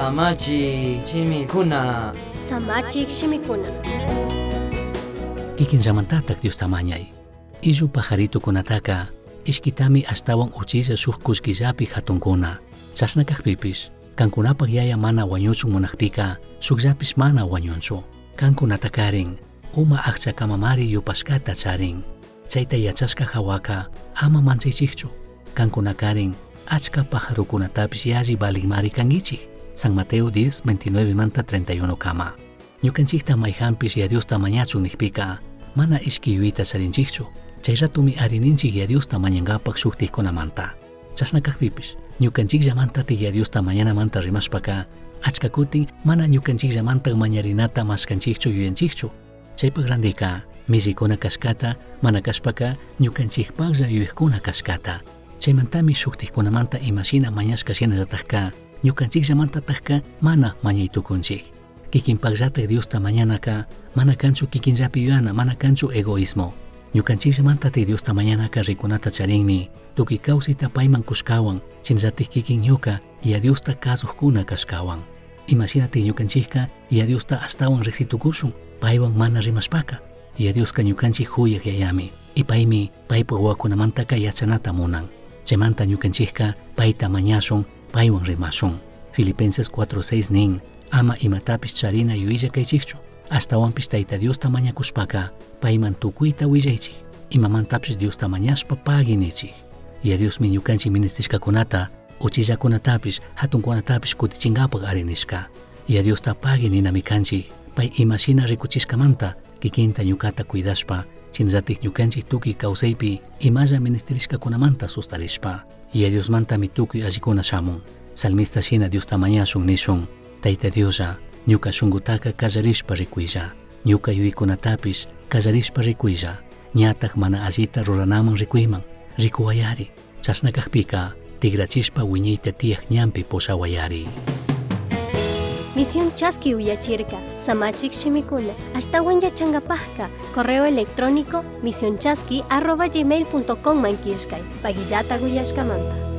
Samachi chimikuna. Samachik shimikuna. Kikinllamantatak Dios tamañay. Illu pajaritukunataqa ishkitami astawan uchilla suq kullkillapi hatunkuna. Chasnakaqpipish kankunapaq yaya mana wañuchun munaqpika suqllapish mana wañunchu. Kankunata karin uma aqchakamamari yupashkata charin. Chayta yachashka hawaka ama manchaychikchu. Kankuna karin achka pajarukunatapish yalli balinmari kangichik. San Mateo 10:29 manta 31 kama. Ñukanchikta mayhanpish ya Dios tamañachun niqpika mana ishkiyuyta charinchikchu. Chay ratumi arininchik ya Dios tamañangapak shuktijkunamanta. Chasnakaqpipish ñukanchikllamantatik ya Dios tamañanamanta rimashpaka achka kutin mana ñukanchikllamantak mañarinata maskanchikchu yuyanchikchu. Chaypak randika millikuna kashkata mana kashpaka ñukanchikpaqlla yuyiqkuna kashkata. Chaymantami shuktijkunamanta imashina mañashka shinallatajka ñukanchikllamantatajka mana mañaytukunchik. Kikinpaqllatak Dios tamañanaka mana kanchu kikinllapi yuyana mana kanchu egoísmo. Ñukanchikllamantatik Dios tamañanaka rikunata charinmi tukuy kawsayta payman kushkawan chinallatik kikin ñuka y a Diosta kasuqkuna kashkawan. Imashinatik ñukanchikka y a Diosta astawan riqsitukushun paywan mana rimashpaka y a Dioska ñukanchik huyaq yayami y paymi paypa wawakunamantaka yachanata munan. Chaymanta ñukanchikka payta mañashun paywan rimashun. Filipenses 4:6 nin ama imatapish charina yuylla kaychikchu. Ashtawanpish Tayta Diosta mañakushpaka payman tukuyta willaychik. Imamantapish Diosta mañashpa paginichik. Y a Diosmi ñukanchik ministishkakunata uchillakunatapish hatunkunatapish kutichinkapaq arinishka. Y a Diosta pagininami kanchik pay imashina rikuchishkamanta kikinta ñukata cuidashpa chinallatik ñukanchik tukuy kawsaypi imalla ministerishkakunamanta sustarishpa. Y a Diosmantami tukuy allikuna shamun. Salmista shina Diosta mañashun nishun. Tayta Diosa ñuka shunqutaka kallarishpa rikuylla. Ñuka yuykunatapish kallarishpa rikuylla. Ñataq mana allita ruranaman rikuyman rikuwayari. Chasnakaqpika tigrachishpa wiñayta tiyaq ñanpi pushawayari. Misión Chasqui uyachirka, Samachik shimikuna, ashtawan yachangapajka, correo electrónico misionchasqui@gmail.com mankishkay, pagillata guyashkamanta.